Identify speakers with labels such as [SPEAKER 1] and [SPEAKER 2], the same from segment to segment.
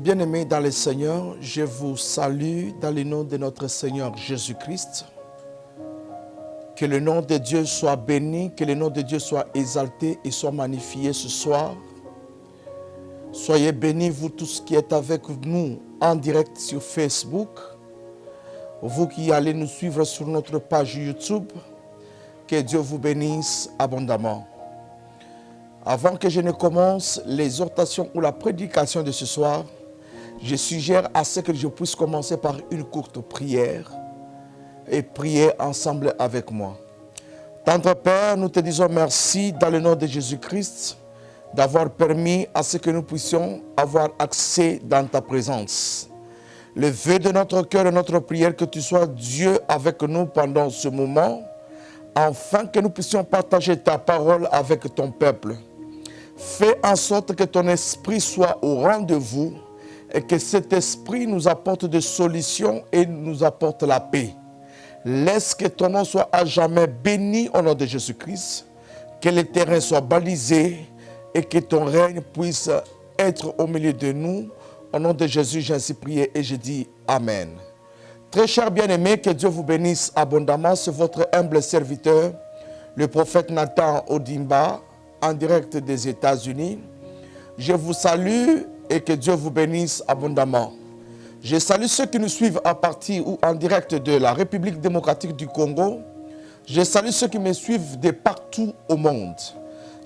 [SPEAKER 1] bien-aimés dans le Seigneur, je vous salue dans le nom de notre Seigneur Jésus-Christ. Que le nom de Dieu soit béni, que le nom de Dieu soit exalté et soit magnifié ce soir. Soyez bénis, vous tous qui êtes avec nous en direct sur Facebook. Vous qui allez nous suivre sur notre page YouTube. Que Dieu vous bénisse abondamment. Avant que je ne commence l'exhortation ou la prédication de ce soir, je suggère à ce que je puisse commencer par une courte prière et prier ensemble avec moi. Tendre Père, nous te disons merci dans le nom de Jésus-Christ d'avoir permis à ce que nous puissions avoir accès dans ta présence. Le vœu de notre cœur et notre prière, que tu sois Dieu avec nous pendant ce moment, afin que nous puissions partager ta parole avec ton peuple. Fais en sorte que ton esprit soit au rendez-vous et que cet esprit nous apporte des solutions et nous apporte la paix. Laisse que ton nom soit à jamais béni au nom de Jésus-Christ, que le terrain soit balisé et que ton règne puisse être au milieu de nous. Au nom de Jésus, j'ai ainsi prié et je dis Amen. Très chers bien-aimés, que Dieu vous bénisse abondamment. C'est votre humble serviteur, le prophète Nathan Odimba, en direct des États-Unis. Je vous salue et que Dieu vous bénisse abondamment. Je salue ceux qui nous suivent à partir ou en direct de la République démocratique du Congo. Je salue ceux qui me suivent de partout au monde.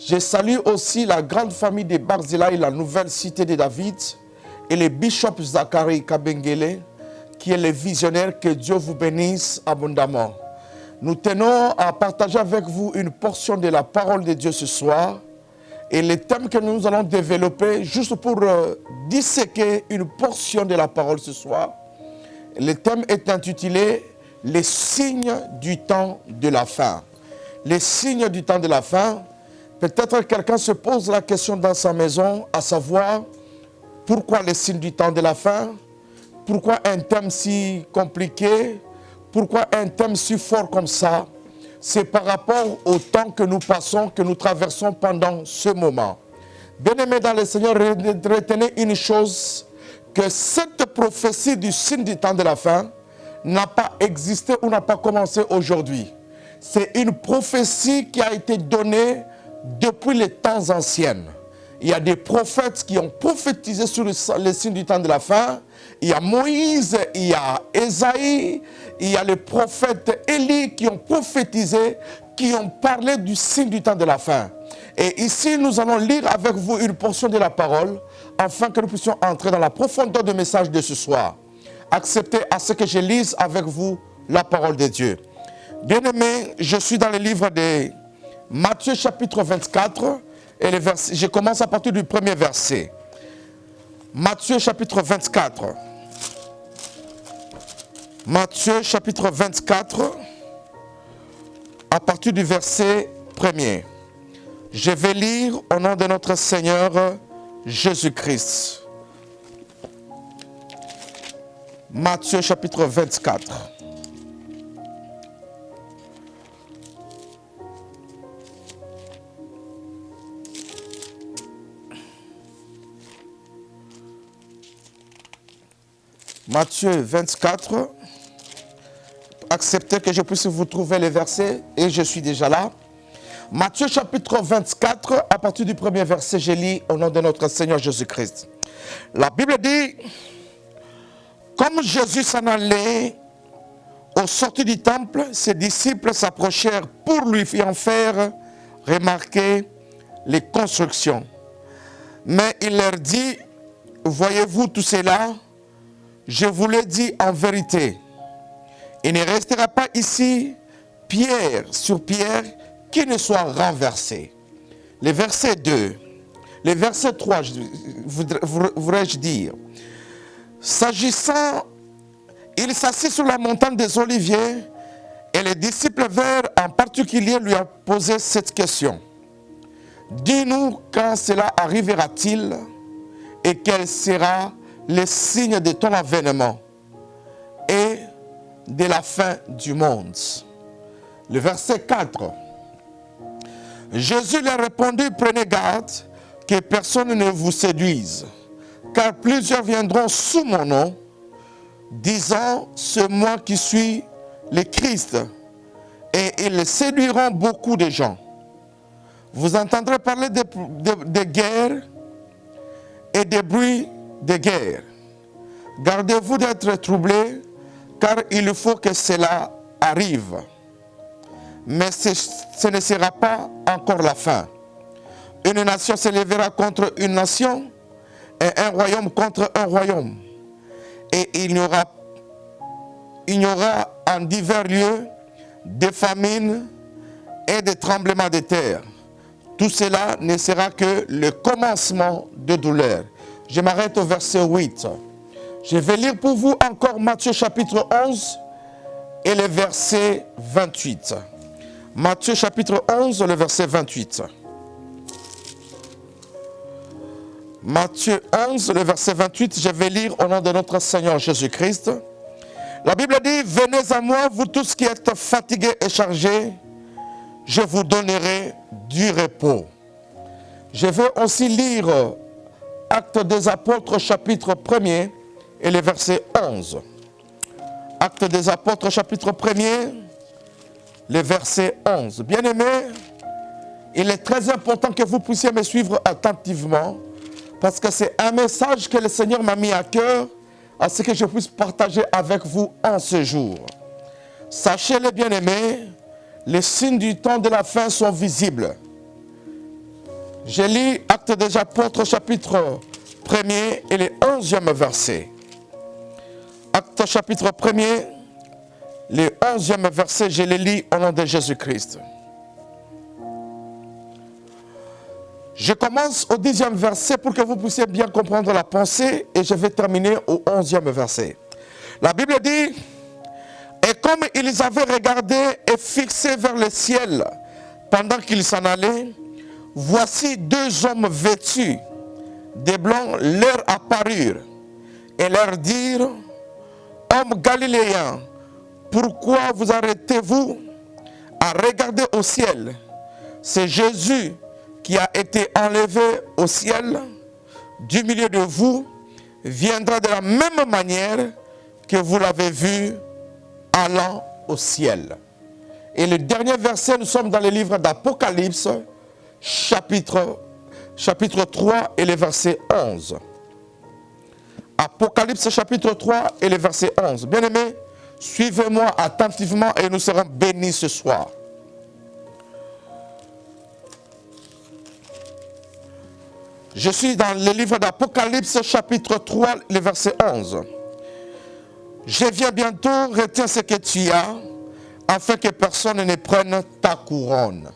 [SPEAKER 1] Je salue aussi la grande famille de Barzilai, la nouvelle cité de David, et le bishop Zachary Kabengele, qui est le visionnaire. Que Dieu vous bénisse abondamment. Nous tenons à partager avec vous une portion de la parole de Dieu ce soir. Et le thème que nous allons développer, juste pour disséquer une portion de la parole ce soir, le thème est intitulé « Les signes du temps de la fin ». Les signes du temps de la fin. Peut-être quelqu'un se pose la question dans sa maison, à savoir, pourquoi les signes du temps de la fin? Pourquoi un thème si compliqué? Pourquoi un thème si fort comme ça? C'est par rapport au temps que nous passons, que nous traversons pendant ce moment. Bien-aimés dans le Seigneur, retenez une chose, que cette prophétie du signe du temps de la fin n'a pas existé ou n'a pas commencé aujourd'hui. C'est une prophétie qui a été donnée depuis les temps anciens. Il y a des prophètes qui ont prophétisé sur les signes du temps de la fin. Il y a Moïse, il y a Ésaïe, il y a les prophètes Élie qui ont prophétisé, qui ont parlé du signe du temps de la fin. Et ici, nous allons lire avec vous une portion de la parole, afin que nous puissions entrer dans la profondeur du message de ce soir. Acceptez à ce que je lise avec vous la parole de Dieu. Bien-aimés, je suis dans le livre de Matthieu chapitre 24, et je commence à partir du premier verset. Matthieu chapitre 24. Matthieu chapitre 24, à partir du verset 1er. Je vais lire au nom de notre Seigneur Jésus-Christ. Matthieu chapitre 24. Matthieu 24, acceptez que je puisse vous trouver les versets, et je suis déjà là. Matthieu chapitre 24, à partir du premier verset, je lis au nom de notre Seigneur Jésus-Christ. La Bible dit, comme Jésus s'en allait au sortir du temple, ses disciples s'approchèrent pour lui en faire remarquer les constructions. Mais il leur dit, voyez-vous tout cela? Je vous le dis en vérité, il ne restera pas ici pierre sur pierre qui ne soit renversée. Le verset 2, le verset 3, voudrais-je dire. S'agissant, il s'assit sur la montagne des Oliviers et les disciples vinrent en particulier lui a posé cette question. Dis-nous quand cela arrivera-t-il et quel sera les signes de ton avènement et de la fin du monde. Le verset 4. Jésus leur répondit, prenez garde que personne ne vous séduise, car plusieurs viendront sous mon nom, disant, c'est moi qui suis le Christ, et ils séduiront beaucoup de gens. Vous entendrez parler de guerre et des bruits de guerre. Gardez-vous d'être troublés, car il faut que cela arrive. Mais ce ne sera pas encore la fin. Une nation se lèvera contre une nation, et un royaume contre un royaume. Et il y aura en divers lieux des famines et des tremblements de terre. Tout cela ne sera que le commencement de douleur. Je m'arrête au verset 8. Je vais lire pour vous encore Matthieu chapitre 11 et le verset 28. Matthieu chapitre 11, le verset 28. Matthieu 11, le verset 28, je vais lire au nom de notre Seigneur Jésus-Christ. La Bible dit, venez à moi, vous tous qui êtes fatigués et chargés, je vous donnerai du repos. Je vais aussi lire Actes des Apôtres, chapitre 1er, et le verset 11. Actes des Apôtres, chapitre 1er, le verset 11. Bien-aimés, il est très important que vous puissiez me suivre attentivement, parce que c'est un message que le Seigneur m'a mis à cœur, à ce que je puisse partager avec vous en ce jour. Sachez-le, bien-aimés, les signes du temps de la fin sont visibles. Je lis Actes des Apôtres, chapitre 1er et le 11e verset. Actes chapitre 1er, le 11e verset, je le lis au nom de Jésus-Christ. Je commence au 10e verset pour que vous puissiez bien comprendre la pensée et je vais terminer au 11e verset. La Bible dit, et comme ils avaient regardé et fixé vers le ciel pendant qu'ils s'en allaient, voici deux hommes vêtus de blanc leur apparurent et leur dirent, hommes galiléens, pourquoi vous arrêtez-vous à regarder au ciel? C'est Jésus qui a été enlevé au ciel du milieu de vous, viendra de la même manière que vous l'avez vu allant au ciel. Et le dernier verset, nous sommes dans le livre d'Apocalypse, chapitre 3 et le verset 11. Apocalypse chapitre 3 et le verset 11. Bien-aimés, suivez-moi attentivement et nous serons bénis ce soir. Je suis dans le livre d'Apocalypse chapitre 3, le verset 11. Je viens bientôt, retiens ce que tu as, afin que personne ne prenne ta couronne.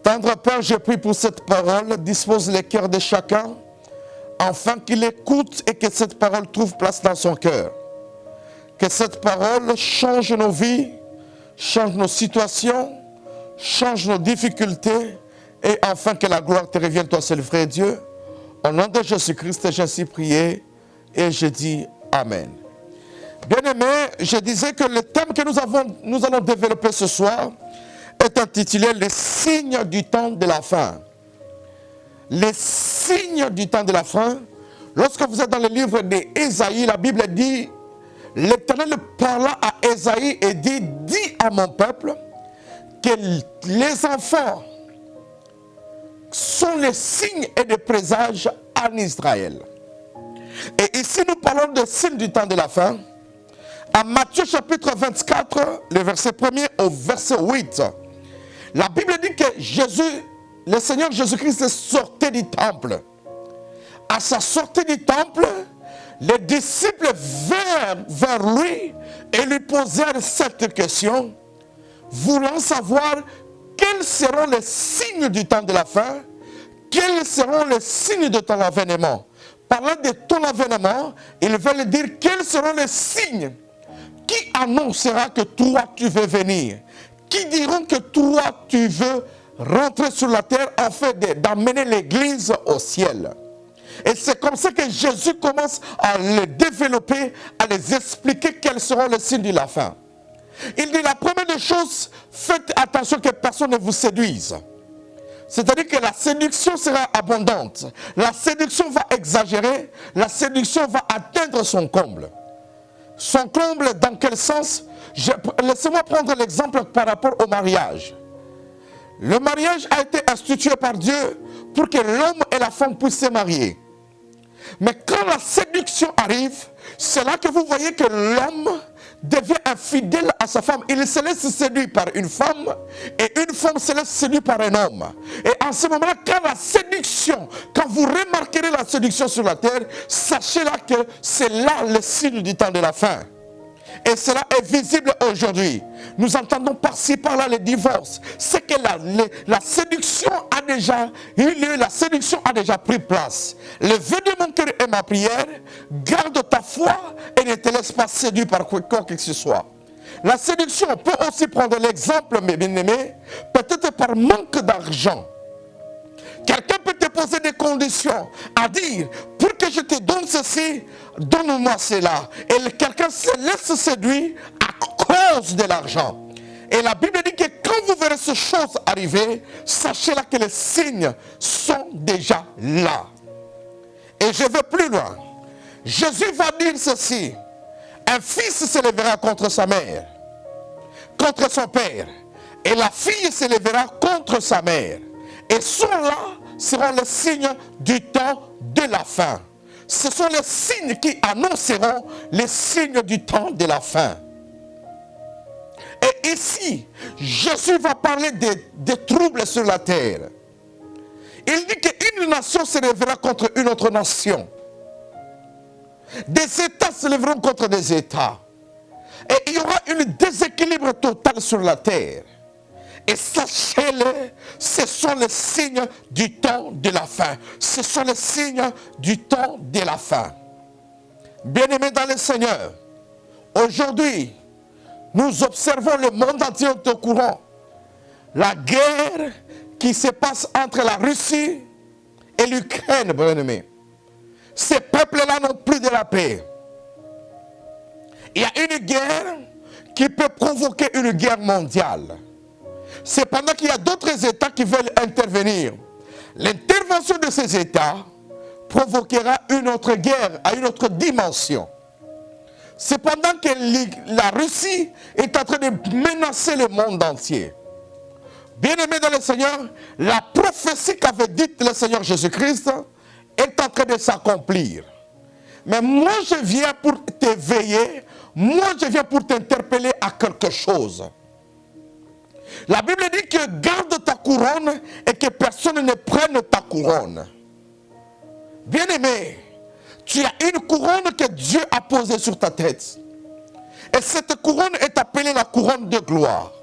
[SPEAKER 1] Tendre Père, je prie pour cette parole, dispose les cœurs de chacun, afin qu'il écoute et que cette parole trouve place dans son cœur. Que cette parole change nos vies, change nos situations, change nos difficultés, et afin que la gloire te revienne, toi seul vrai Dieu. Au nom de Jésus-Christ, j'ai ainsi prié et je dis Amen. Bien-aimés, je disais que le thème que nous allons développer ce soir est intitulé « Les signes du temps de la fin ». Les signes du temps de la fin. Lorsque vous êtes dans le livre d'Ésaïe, la Bible dit, l'Éternel parla à Ésaïe et dit, dis à mon peuple que les enfants sont les signes et les présages en Israël. Et ici, nous parlons des signes du temps de la fin. À Matthieu chapitre 24, le verset 1er au verset 8, la Bible dit que le Seigneur Jésus-Christ sortait du temple. À sa sortie du temple, les disciples vinrent vers lui et lui posèrent cette question, voulant savoir quels seront les signes du temps de la fin, quels seront les signes de ton avènement. Parlant de ton avènement, ils veulent dire quels seront les signes qui annoncera que toi tu veux venir, qui diront que toi tu veux rentrer sur la terre afin d'amener l'église au ciel. Et c'est comme ça que Jésus commence à les développer, à les expliquer quels seront les signes de la fin. Il dit la première des choses, faites attention que personne ne vous séduise. C'est-à-dire que la séduction sera abondante. La séduction va exagérer. La séduction va atteindre son comble. Son comble, dans quel sens? Laissez-moi prendre l'exemple par rapport au mariage. Le mariage a été institué par Dieu pour que l'homme et la femme puissent se marier. Mais quand la séduction arrive, c'est là que vous voyez que l'homme devient infidèle à sa femme. Il se laisse séduire par une femme et une femme se laisse séduire par un homme. Et en ce moment-là, quand vous remarquerez la séduction sur la terre, sachez là que c'est là le signe du temps de la fin. Et cela est visible aujourd'hui. Nous entendons par-ci, par-là les divorces. C'est que la séduction a déjà eu lieu, la séduction a déjà pris place. Le vœu de mon cœur et ma prière, garde ta foi et ne te laisse pas séduire par quoi que ce soit. La séduction, on peut aussi prendre l'exemple, mes bien-aimés, peut-être par manque d'argent. Quelqu'un peut te poser des conditions à dire, pour que je te donne ceci, donne-moi cela. Et quelqu'un se laisse séduire à cause de l'argent. Et la Bible dit que quand vous verrez ces choses arriver, sachez là que les signes sont déjà là. Et je vais plus loin. Jésus va dire ceci, un fils se lèvera contre sa mère, contre son père, et la fille se lèvera contre sa mère. Et ceux-là seront les signes du temps de la fin. Ce sont les signes qui annonceront les signes du temps de la fin. Et ici, Jésus va parler des troubles sur la terre. Il dit qu'une nation se lèvera contre une autre nation. Des États se lèveront contre des États. Et il y aura un déséquilibre total sur la terre. Et sachez-le, ce sont les signes du temps de la fin. Ce sont les signes du temps de la fin. Bien-aimés dans le Seigneur, aujourd'hui, nous observons le monde entier au courant. La guerre qui se passe entre la Russie et l'Ukraine, bien-aimés. Ces peuples-là n'ont plus de la paix. Il y a une guerre qui peut provoquer une guerre mondiale. Cependant qu'il y a d'autres États qui veulent intervenir. L'intervention de ces États provoquera une autre guerre à une autre dimension. Cependant que la Russie est en train de menacer le monde entier. Bien-aimés dans le Seigneur, la prophétie qu'avait dite le Seigneur Jésus-Christ est en train de s'accomplir. Mais moi je viens pour t'éveiller, moi je viens pour t'interpeller à quelque chose. La Bible dit que garde ta couronne et que personne ne prenne ta couronne. Bien-aimé, tu as une couronne que Dieu a posée sur ta tête. Et cette couronne est appelée la couronne de gloire.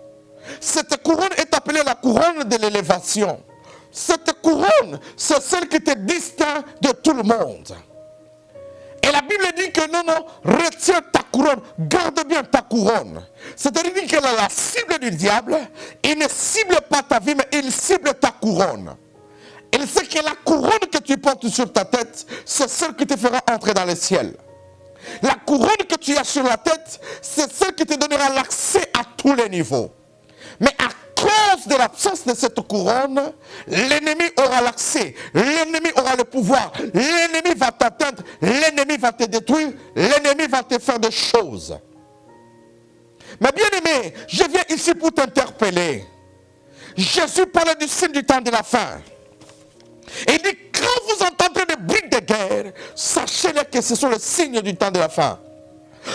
[SPEAKER 1] Cette couronne est appelée la couronne de l'élévation. Cette couronne, c'est celle qui te distingue de tout le monde. Et la Bible dit que non, retiens ta couronne, garde bien ta couronne. C'est-à-dire que la cible du diable, il ne cible pas ta vie, mais il cible ta couronne. Il sait que la couronne que tu portes sur ta tête, c'est celle qui te fera entrer dans le ciel. La couronne que tu as sur la tête, c'est celle qui te donnera l'accès à tous les niveaux. Mais à cause de l'absence de cette couronne, l'ennemi aura l'accès, l'ennemi aura le pouvoir, l'ennemi va t'atteindre, l'ennemi va te détruire, l'ennemi va te faire des choses. Mais bien aimé, je viens ici pour t'interpeller. Jésus parlait du signe du temps de la fin. Il dit, quand vous entendrez des bruits de guerre, sachez-le que ce sont les signes du temps de la fin.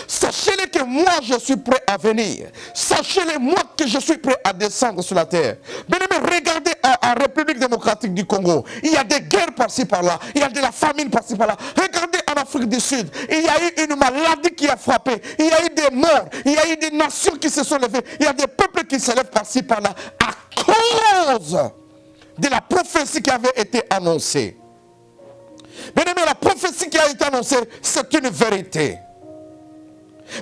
[SPEAKER 1] Sachez-le que moi je suis prêt à venir. Sachez-le moi que je suis prêt à descendre sur la terre. Bien aimé, regardez en République démocratique du Congo. Il y a des guerres par-ci par-là. Il y a de la famine par-ci par-là. Regardez en Afrique du Sud. Il y a eu une maladie qui a frappé. Il y a eu des morts. Il y a eu des nations qui se sont levées. Il y a des peuples qui se lèvent par-ci par-là à cause de la prophétie qui avait été annoncée. Bien aimé, la prophétie qui a été annoncée, c'est une vérité.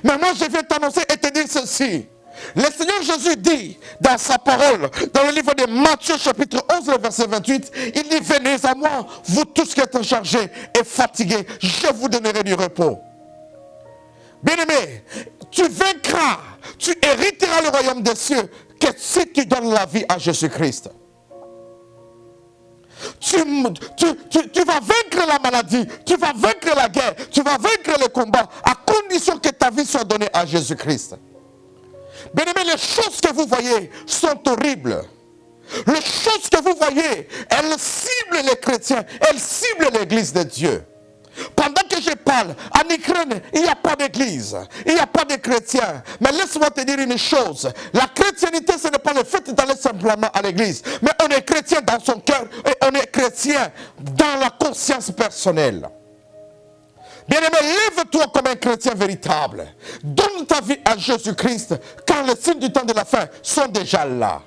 [SPEAKER 1] Mais moi je viens t'annoncer et te dire ceci. Le Seigneur Jésus dit dans sa parole, dans le livre de Matthieu chapitre 11, le verset 28, il dit, venez à moi, vous tous qui êtes chargés et fatigués, je vous donnerai du repos. Bien-aimé, tu vaincras, tu hériteras le royaume des cieux que si tu donnes la vie à Jésus-Christ. tu vas vaincre la maladie, tu vas vaincre la guerre, tu vas vaincre le combat, à condition que ta vie soit donnée à Jésus-Christ. Bien-aimés, les choses que vous voyez sont horribles. Les choses que vous voyez, elles ciblent les chrétiens, elles ciblent l'église de Dieu. Pendant que je parle, en Ukraine, il n'y a pas d'église, il n'y a pas de chrétiens. Mais laisse-moi te dire une chose, la chrétienté, ce n'est pas le fait d'aller simplement à l'église, mais on est chrétien dans son cœur et on est chrétien dans la conscience personnelle. Bien-aimé, lève-toi comme un chrétien véritable. Donne ta vie à Jésus-Christ, car les signes du temps de la fin sont déjà là.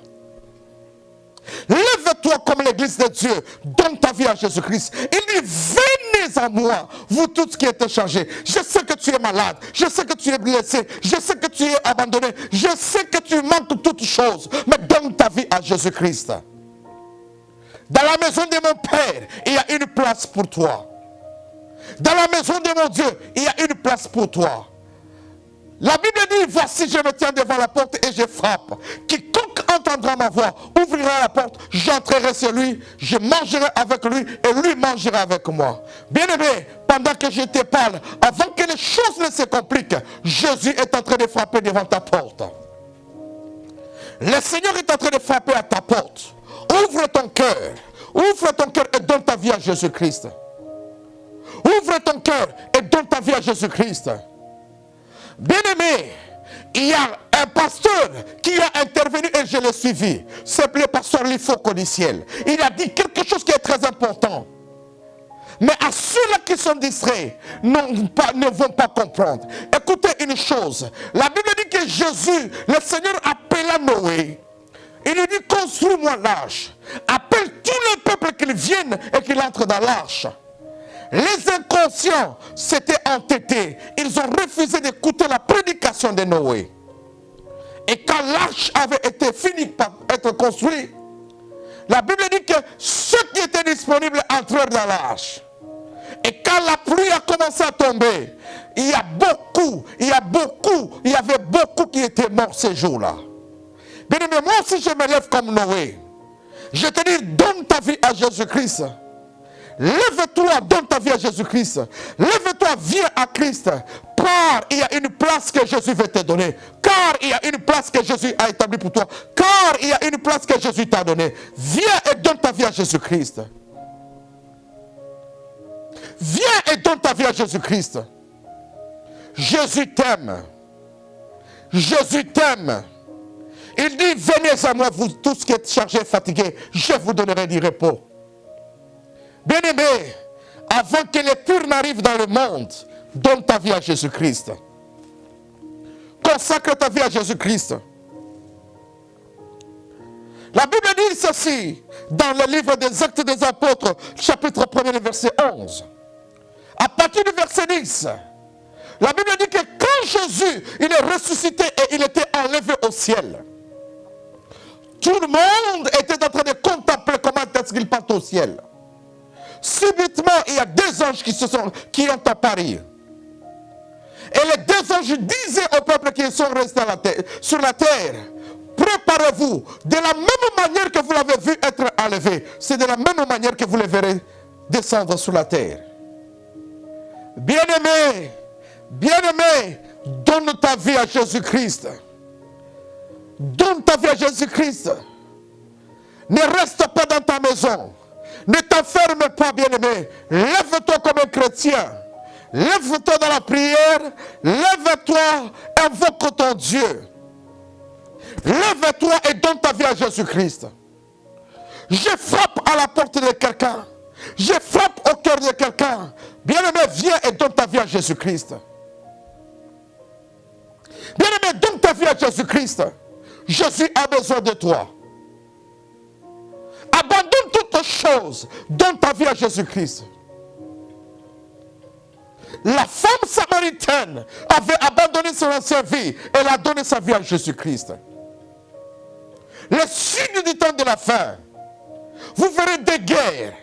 [SPEAKER 1] Lève-toi comme l'église de Dieu, donne ta vie à Jésus-Christ. Il dit, venez à moi, vous tous qui êtes chargés. Je sais que tu es malade, je sais que tu es blessé, je sais que tu es abandonné, je sais que tu manques toutes choses, mais donne ta vie à Jésus-Christ. Dans la maison de mon Père, il y a une place pour toi. Dans la maison de mon Dieu, il y a une place pour toi. La Bible dit, voici je me tiens devant la porte et je frappe. Quiconque entendra ma voix, ouvrira la porte, j'entrerai sur lui, je mangerai avec lui et lui mangera avec moi. Bien-aimé, pendant que je te parle, avant que les choses ne se compliquent, Jésus est en train de frapper devant ta porte. Le Seigneur est en train de frapper à ta porte. Ouvre ton cœur et donne ta vie à Jésus-Christ. Ouvre ton cœur et donne ta vie à Jésus-Christ. Bien-aimé, il y a un pasteur qui a intervenu et je l'ai suivi. C'est le pasteur Lifo Codiciel. Il a dit quelque chose qui est très important. Mais à ceux-là qui sont distraits, ne vont pas comprendre. Écoutez une chose. La Bible dit que Jésus, le Seigneur appela Noé. Il lui dit, construis-moi l'arche. Appelle tout le peuple qu'il vienne et qu'il entre dans l'arche. Les inconscients s'étaient entêtés. Ils ont refusé d'écouter la prédication de Noé. Et quand l'arche avait été finie par être construite, la Bible dit que ceux qui étaient disponibles entrèrent dans l'arche. Et quand la pluie a commencé à tomber, il y avait beaucoup qui étaient morts ces jours-là. Bien aimé, moi aussi je me lève comme Noé. Je te dis, donne ta vie à Jésus-Christ. Lève-toi, donne ta vie à Jésus-Christ. Lève-toi, viens à Christ. Car il y a une place que Jésus veut te donner. Car il y a une place que Jésus a établie pour toi. Car il y a une place que Jésus t'a donnée. Viens et donne ta vie à Jésus-Christ. Viens et donne ta vie à Jésus-Christ. Jésus t'aime. Jésus t'aime. Il dit, venez à moi, vous tous qui êtes chargés et fatigués, je vous donnerai du repos. Bien-aimé, avant que les purs n'arrivent dans le monde, donne ta vie à Jésus-Christ. Consacre ta vie à Jésus-Christ. La Bible dit ceci, dans le livre des Actes des Apôtres, chapitre 1er, verset 11. À partir du verset 10, la Bible dit que quand Jésus il est ressuscité et il était enlevé au ciel, tout le monde était en train de contempler comment est-ce qu'il part au ciel. Subitement, il y a deux anges qui ont apparu. Et les deux anges disaient au peuple qui sont restés sur la terre, préparez-vous, de la même manière que vous l'avez vu être enlevé, c'est de la même manière que vous le verrez descendre sur la terre. Bien-aimé, donne ta vie à Jésus-Christ. Donne ta vie à Jésus-Christ. Ne reste pas dans ta maison. Ne t'enferme pas, bien-aimé. Lève-toi comme un chrétien. Lève-toi dans la prière. Lève-toi, invoque ton Dieu. Lève-toi et donne ta vie à Jésus-Christ. Je frappe à la porte de quelqu'un. Je frappe au cœur de quelqu'un. Bien-aimé, viens et donne ta vie à Jésus-Christ. Bien-aimé, donne ta vie à Jésus-Christ. Jésus a besoin de toi. Abandonne toutes choses. Donne ta vie à Jésus-Christ. La femme samaritaine avait abandonné son ancienne vie. Elle a donné sa vie à Jésus-Christ. Le signe du temps de la fin. Vous verrez des guerres.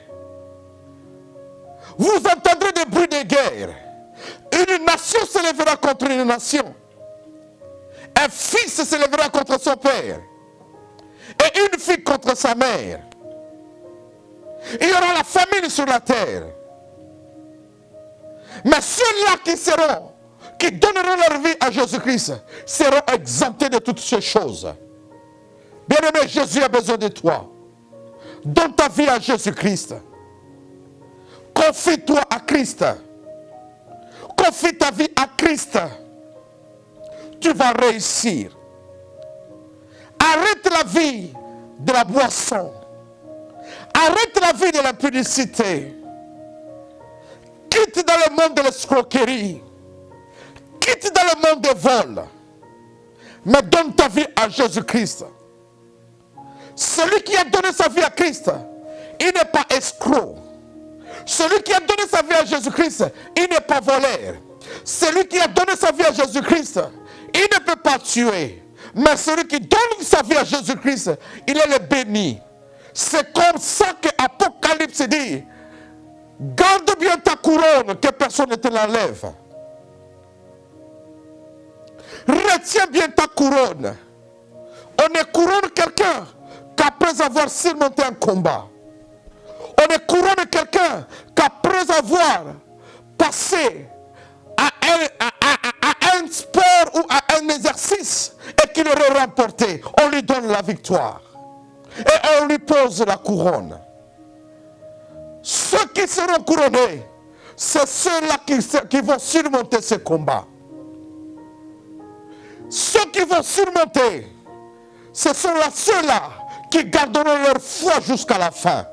[SPEAKER 1] Vous entendrez des bruits de guerre. Une nation se lèvera contre une nation. Un fils se lèvera contre son père. Et une fille contre sa mère. Il y aura la famine sur la terre. Mais ceux-là qui donneront leur vie à Jésus-Christ, seront exemptés de toutes ces choses. Bien-aimé, Jésus a besoin de toi. Donne ta vie à Jésus-Christ. Confie-toi à Christ. Confie ta vie à Christ. Tu vas réussir. Arrête la vie de la boisson. Arrête la vie de la publicité. Quitte dans le monde de l'escroquerie. Quitte dans le monde des vols. Mais donne ta vie à Jésus-Christ. Celui qui a donné sa vie à Christ, il n'est pas escroc. Celui qui a donné sa vie à Jésus-Christ, il n'est pas voleur. Celui qui a donné sa vie à Jésus-Christ, il ne peut pas tuer. Mais celui qui donne sa vie à Jésus-Christ, il est le béni. C'est comme ça que Apocalypse dit, garde bien ta couronne, que personne ne te l'enlève. Retiens bien ta couronne. On ne couronne quelqu'un qu'après avoir surmonté un combat. On ne couronne quelqu'un qu'après avoir passé à un sport ou à un exercice et qu'il aurait remporté. On lui donne la victoire. Et on lui pose la couronne. Ceux qui seront couronnés, c'est ceux-là qui vont surmonter ce combat. Ceux qui vont surmonter, ce sont ceux-là qui garderont leur foi jusqu'à la fin.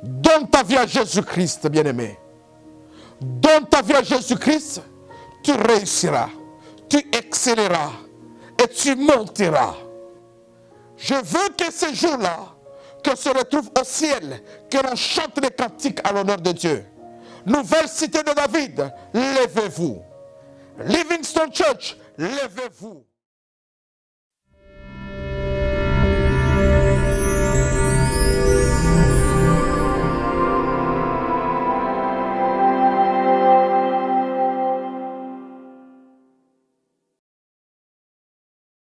[SPEAKER 1] Donne ta vie à Jésus-Christ, bien-aimé. Donne ta vie à Jésus-Christ, tu réussiras, tu excelleras et tu monteras. Je veux que ce jour-là, que se retrouve au ciel, que l'on chante les cantiques à l'honneur de Dieu. Nouvelle cité de David, levez-vous. Livingstone Church, levez-vous.